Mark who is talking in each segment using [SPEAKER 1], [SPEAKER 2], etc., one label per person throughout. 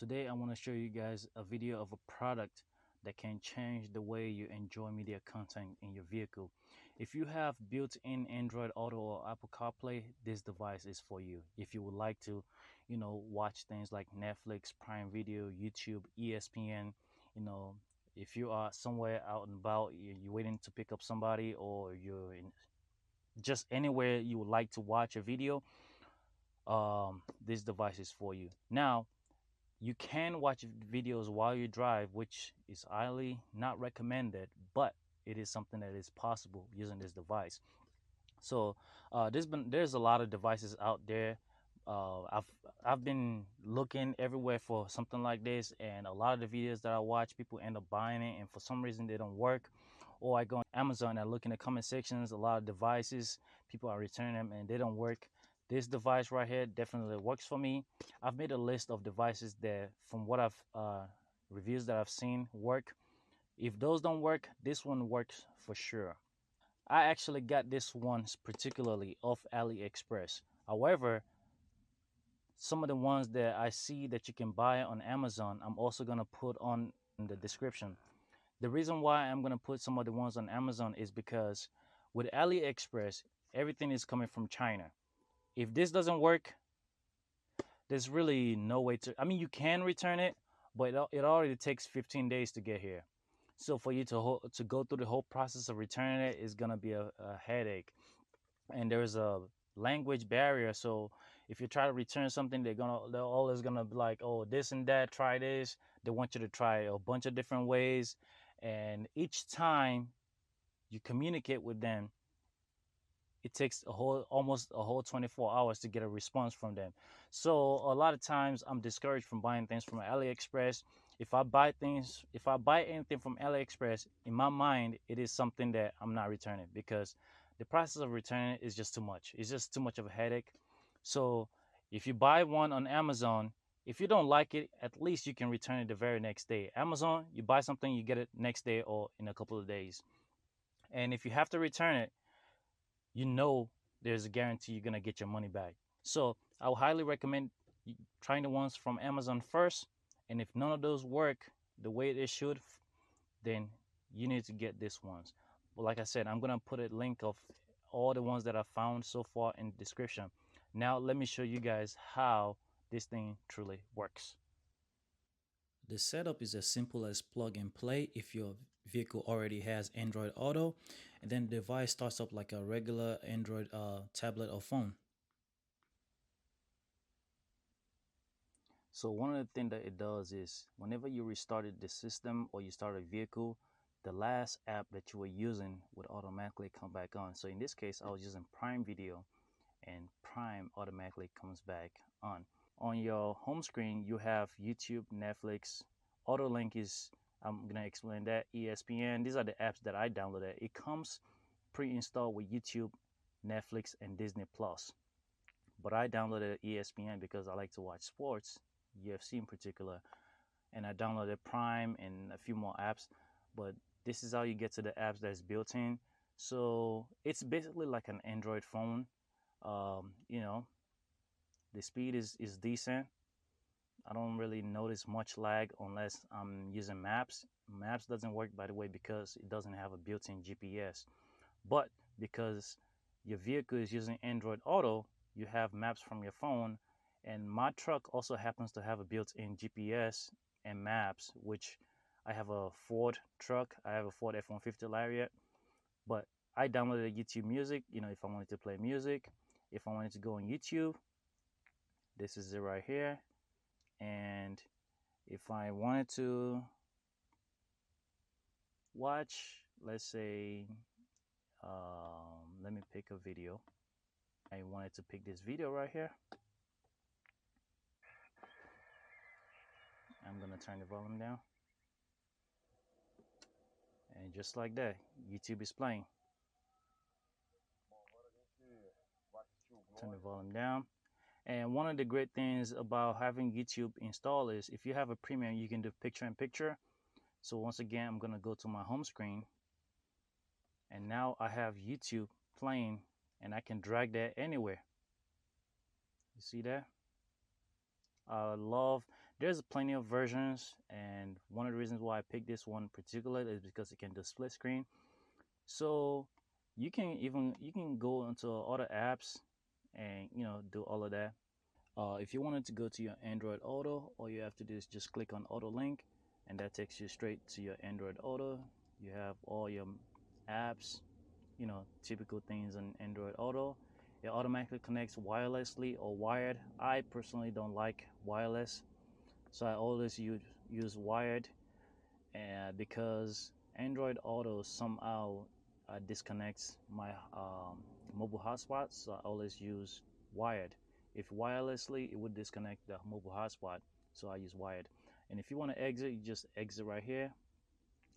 [SPEAKER 1] Today I want to show you guys a video of a product that can change the way you enjoy media content in your vehicle. If you have built-in Android Auto or Apple CarPlay, this device is for you. If you would like to, watch things like Netflix, Prime Video, YouTube, ESPN, you know, if you are somewhere out and about, you're waiting to pick up somebody, or you're in just anywhere you would like to watch a video, this device is for you. Now, you can watch videos while you drive, which is highly not recommended, but it is something that is possible using this device. So there's a lot of devices out there. I've been looking everywhere for something like this, and a lot of the videos that I watch, people end up buying it, and for some reason they don't work. Or I go on Amazon and I look in the comment sections, a lot of devices, people are returning them and they don't work. This device right here definitely works for me. I've made a list of devices that, from what I've reviews that I've seen, work. If those don't work, this one works for sure. I actually got this one particularly off AliExpress. However, some of the ones that I see that you can buy on Amazon, I'm also going to put on in the description. The reason why I'm going to put some of the ones on Amazon is because with AliExpress, everything is coming from China. If this doesn't work, there's really no way to, I mean, you can return it, but it already takes 15 days to get here. So for you to go through the whole process of returning it is going to be a headache. And there's a language barrier. So if you try to return something, they're always gonna be like, oh, this and that, try this. They want you to try a bunch of different ways. And each time you communicate with them, it takes almost a whole 24 hours to get a response from them. So a lot of times I'm discouraged from buying things from AliExpress. If I buy anything from AliExpress, in my mind, it is something that I'm not returning, because the process of returning is just too much. It's just too much of a headache. So if you buy one on Amazon, if you don't like it, at least you can return it the very next day. Amazon, you buy something, you get it next day or in a couple of days. And if you have to return it, you know there's a guarantee you're gonna get your money back. So I would highly recommend trying the ones from Amazon first. And if none of those work the way they should, then you need to get this ones. But like I said, I'm gonna put a link of all the ones that I found so far in the description. Now let me show you guys how this thing truly works. The setup is as simple as plug and play if your vehicle already has Android Auto, and then the device starts up like a regular Android tablet or phone. So one of the things that it does is whenever you restarted the system or you start a vehicle, the last app that you were using would automatically come back on. So in this case, I was using Prime Video, and Prime automatically comes back on. On your home screen, you have YouTube, Netflix, AutoLink is, I'm going to explain that, ESPN. These are the apps that I downloaded. It comes pre-installed with YouTube, Netflix, and Disney Plus. But I downloaded ESPN because I like to watch sports, UFC in particular. And I downloaded Prime and a few more apps. But this is how you get to the apps that's built in. So it's basically like an Android phone. The speed is decent. I don't really notice much lag unless I'm using Maps. Maps doesn't work, by the way, because it doesn't have a built-in GPS. But because your vehicle is using Android Auto, you have Maps from your phone. And my truck also happens to have a built-in GPS and Maps, which I have a Ford truck. I have a Ford F-150 Lariat. But I downloaded YouTube Music, if I wanted to play music. If I wanted to go on YouTube, this is it right here. And if I wanted to watch, let's say, let me pick a video. I wanted to pick this video right here. I'm gonna turn the volume down. And just like that, YouTube is playing. Turn the volume down. And one of the great things about having YouTube installed is if you have a premium, you can do picture in picture. So once again, I'm gonna go to my home screen, and now I have YouTube playing, and I can drag that anywhere. You see that? I love There's plenty of versions, and one of the reasons why I picked this one particular is because it can do split screen. So you can go into other apps and do all of that. If you wanted to go to your Android Auto, all you have to do is just click on Auto Link, and that takes you straight to your Android Auto. You have all your apps, typical things on Android Auto. It automatically connects wirelessly or wired. I personally don't like wireless, so I always use wired, and because Android Auto somehow disconnects my mobile hotspot, so I always use wired. If wirelessly, it would disconnect the mobile hotspot, so I use wired. And if you want to exit, you just exit right here,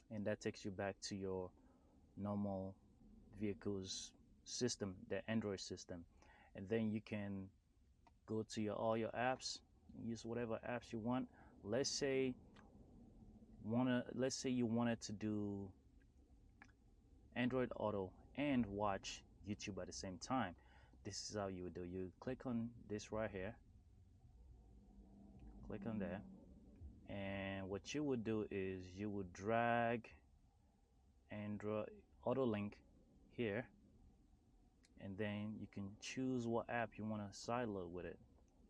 [SPEAKER 1] and that takes you back to your normal vehicle's system, the Android system. And then you can go to all your apps, use whatever apps you want. Let's say you wanted to do Android Auto and watch YouTube at the same time. This is how you would do. You click on this right here, click on that, and what you would do is you would drag Android Auto Link here, and then you can choose what app you want to sideload with it.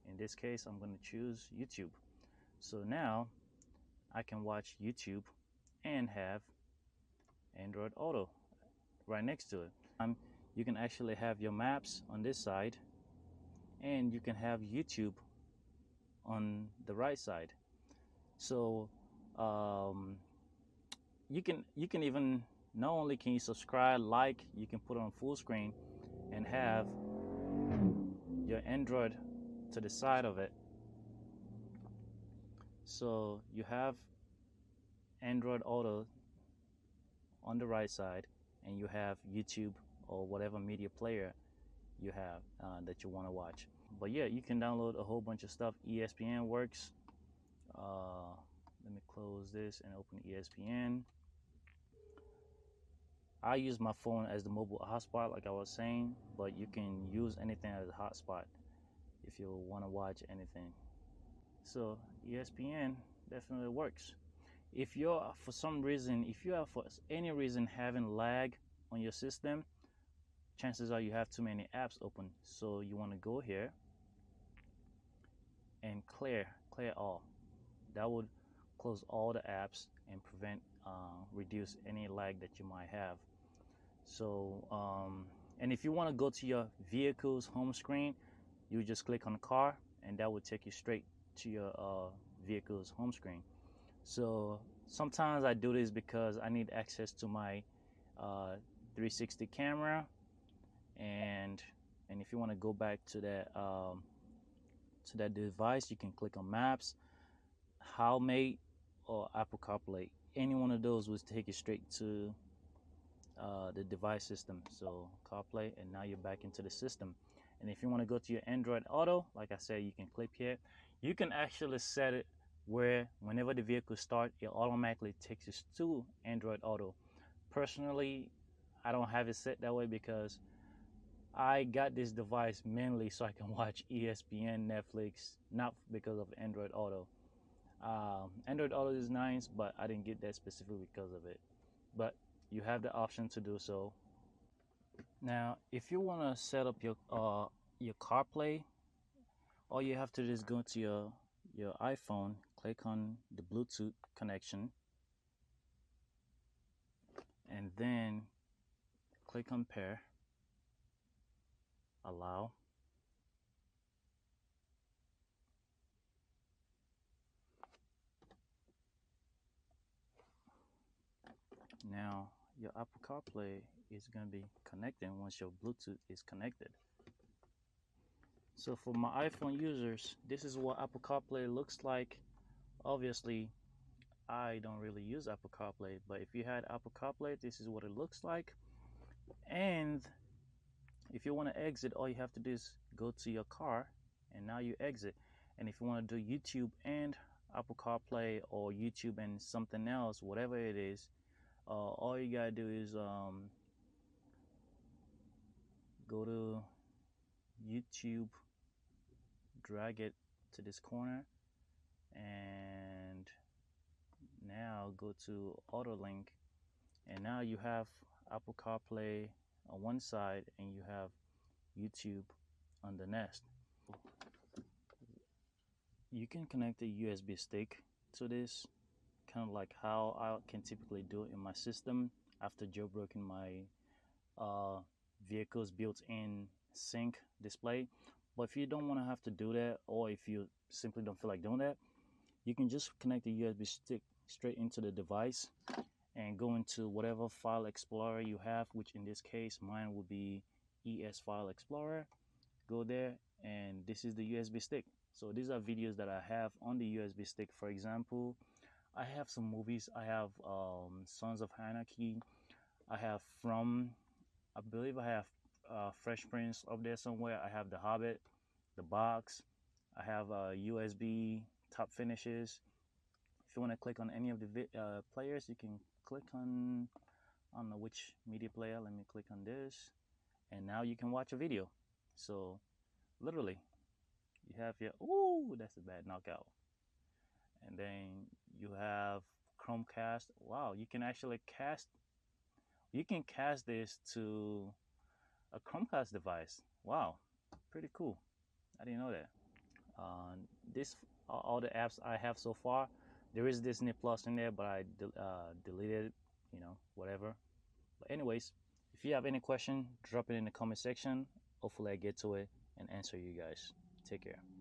[SPEAKER 1] In this case, I'm going to choose YouTube. So now I can watch YouTube and have Android Auto right next to it. You can actually have your maps on this side, and you can have YouTube on the right side. So you can even, not only can you subscribe, like, you can put it on full screen and have your Android to the side of it. So you have Android Auto on the right side, and you have YouTube or whatever media player you have that you want to watch. But yeah, you can download a whole bunch of stuff. ESPN works. Let me close this and open ESPN. I use my phone as the mobile hotspot, like I was saying, but you can use anything as a hotspot if you want to watch anything. So ESPN definitely works. If you're for some reason, if you are for any reason having lag on your system, chances are you have too many apps open. So you want to go here and clear all. That would close all the apps and prevent reduce any lag that you might have. So and if you want to go to your vehicle's home screen, you just click on car, and that would take you straight to your vehicle's home screen. So sometimes I do this because I need access to my 360 camera, and if you want to go back to that device, you can click on Maps, Howmate, or Apple Carplay. Any one of those will take you straight to the device system. So CarPlay, and now you're back into the system. And if you want to go to your Android Auto, like I said, you can click here. You can actually set it where whenever the vehicle starts, it automatically takes us to Android Auto. Personally, I don't have it set that way because I got this device mainly so I can watch ESPN, Netflix, not because of Android Auto. Android Auto is nice, but I didn't get that specifically because of it. But you have the option to do so. Now, if you want to set up your CarPlay, all you have to do is go to your iPhone, click on the Bluetooth connection, and then click on pair, allow. Now your Apple CarPlay is going to be connecting once your Bluetooth is connected. So for my iPhone users, this is what Apple CarPlay looks like. Obviously, I don't really use Apple CarPlay, but if you had Apple CarPlay, this is what it looks like. And if you want to exit, all you have to do is go to your car, and now you exit. And if you want to do YouTube and Apple CarPlay, or YouTube and something else, whatever it is, all you gotta do is go to YouTube, drag it to this corner, and now go to auto link, and now you have Apple CarPlay on one side and you have YouTube on the next. You can connect a USB stick to this, kind of like how I can typically do it in my system after jailbreaking my vehicle's built-in sync display. But if you don't want to have to do that, or if you simply don't feel like doing that, you can just connect the USB stick straight into the device and go into whatever file explorer you have, which in this case mine would be ES File Explorer. Go there, and this is the USB stick. So these are videos that I have on the USB stick. For example, I have some movies. I have Sons of Anarchy. I have I believe I have Fresh Prince up there somewhere. I have The Hobbit, The Box. I have USB top finishes. If you want to click on any of the players, you can click on, I don't know which media player. Let me click on this, and now you can watch a video. So literally, you have your, ooh, that's a bad knockout. And then you have Chromecast. Wow, you can actually cast this to a Chromecast device. Wow, pretty cool. I didn't know that. This all the apps I have so far. There is Disney Plus in there, but I deleted it. Whatever. But anyways, if you have any question, drop it in the comment section. Hopefully, I get to it and answer you guys. Take care.